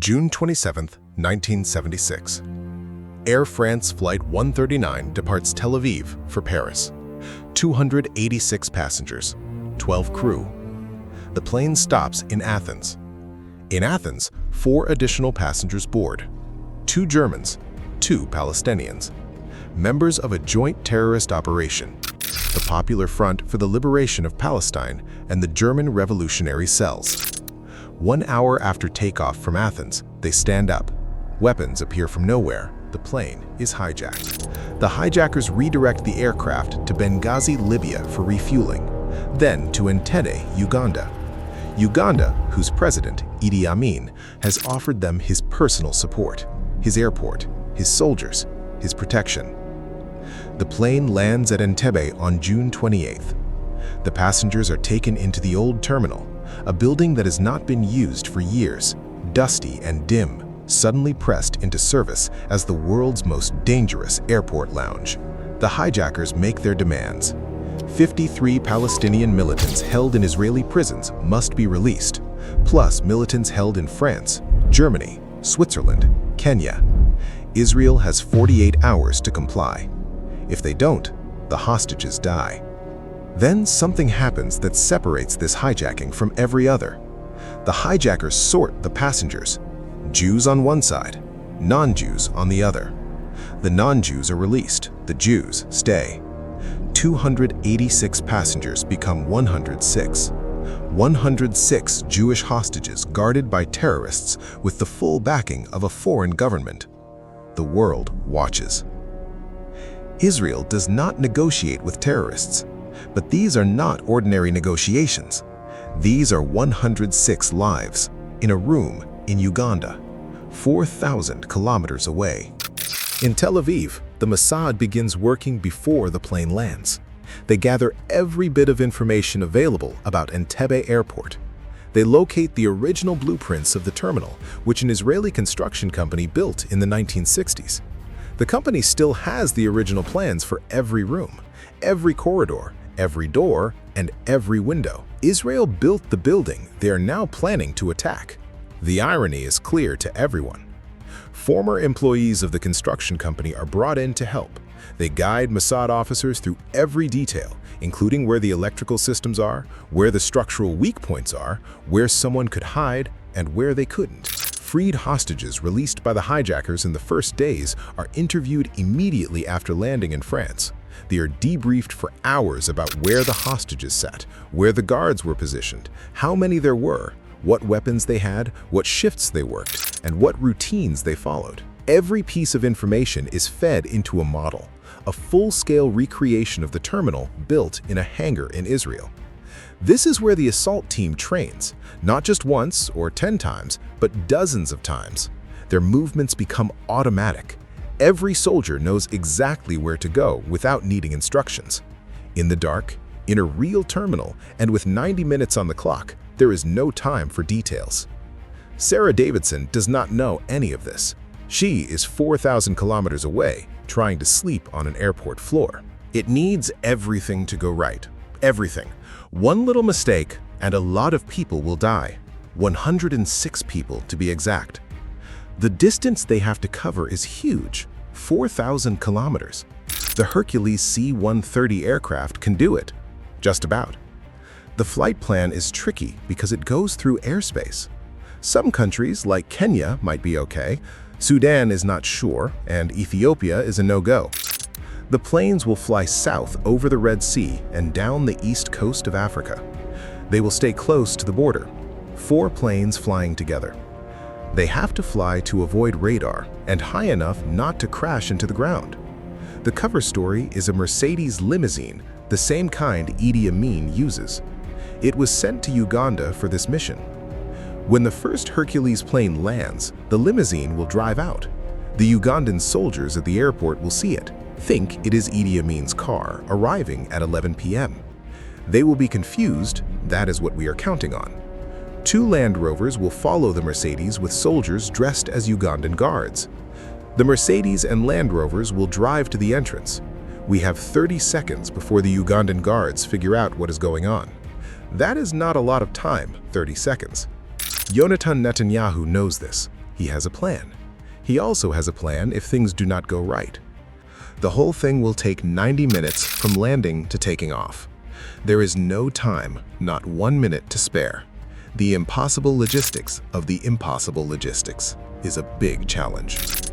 June 27, 1976. Air France Flight 139 departs Tel Aviv for Paris. 286 passengers, 12 crew. The plane stops in Athens. In Athens, 4 additional passengers board. 2 Germans, 2 Palestinians. Members of a joint terrorist operation, the Popular Front for the Liberation of Palestine and the German Revolutionary Cells. 1 hour after takeoff from Athens, they stand up. Weapons appear from nowhere. The plane is hijacked. The hijackers redirect the aircraft to Benghazi, Libya for refueling, then to Entebbe, Uganda. Uganda, whose president, Idi Amin, has offered them his personal support, his airport, his soldiers, his protection. The plane lands at Entebbe on June 28th. The passengers are taken into the old terminal, a building that has not been used for years, dusty and dim, suddenly pressed into service as the world's most dangerous airport lounge. The hijackers make their demands. 53 Palestinian militants held in Israeli prisons must be released, plus militants held in France, Germany, Switzerland, Kenya. Israel has 48 hours to comply. If they don't, the hostages die. Then something happens that separates this hijacking from every other. The hijackers sort the passengers. Jews on one side, non-Jews on the other. The non-Jews are released, the Jews stay. 286 passengers become 106. 106 Jewish hostages guarded by terrorists with the full backing of a foreign government. The world watches. Israel does not negotiate with terrorists, but these are not ordinary negotiations. These are 106 lives in a room in Uganda, 4,000 kilometers away. In Tel Aviv, the Mossad begins working before the plane lands. They gather every bit of information available about Entebbe Airport. They locate the original blueprints of the terminal, which an Israeli construction company built in the 1960s. The company still has the original plans for every room, every corridor, every door, and every window. Israel built the building they are now planning to attack. The irony is clear to everyone. Former employees of the construction company are brought in to help. They guide Mossad officers through every detail, including where the electrical systems are, where the structural weak points are, where someone could hide, and where they couldn't. Freed hostages released by the hijackers in the first days are interviewed immediately after landing in France. They are debriefed for hours about where the hostages sat, where the guards were positioned, how many there were, what weapons they had, what shifts they worked, and what routines they followed. Every piece of information is fed into a model, a full-scale recreation of the terminal built in a hangar in Israel. This is where the assault team trains, not just once or 10 times, but dozens of times. Their movements become automatic. Every soldier knows exactly where to go without needing instructions. In the dark, in a real terminal, and with 90 minutes on the clock, there is no time for details. Sarah Davidson does not know any of this. She is 4,000 kilometers away, trying to sleep on an airport floor. It needs everything to go right. Everything. One little mistake, and a lot of people will die. 106 people, to be exact. The distance they have to cover is huge, 4,000 kilometers. The Hercules C-130 aircraft can do it, just about. The flight plan is tricky because it goes through airspace. Some countries, like Kenya, might be okay. Sudan is not sure, and Ethiopia is a no-go. The planes will fly south over the Red Sea and down the east coast of Africa. They will stay close to the border, 4 planes flying together. They have to fly to avoid radar and high enough not to crash into the ground. The cover story is a Mercedes limousine, the same kind Idi Amin uses. It was sent to Uganda for this mission. When the first Hercules plane lands, the limousine will drive out. The Ugandan soldiers at the airport will see it, think it is Idi Amin's car arriving at 11 p.m. They will be confused. That is what we are counting on. 2 Land Rovers will follow the Mercedes with soldiers dressed as Ugandan guards. The Mercedes and Land Rovers will drive to the entrance. We have 30 seconds before the Ugandan guards figure out what is going on. That is not a lot of time, 30 seconds. Yonatan Netanyahu knows this. He has a plan. He also has a plan if things do not go right. The whole thing will take 90 minutes from landing to taking off. There is no time, not 1 minute to spare. The impossible logistics of the impossible logistics is a big challenge.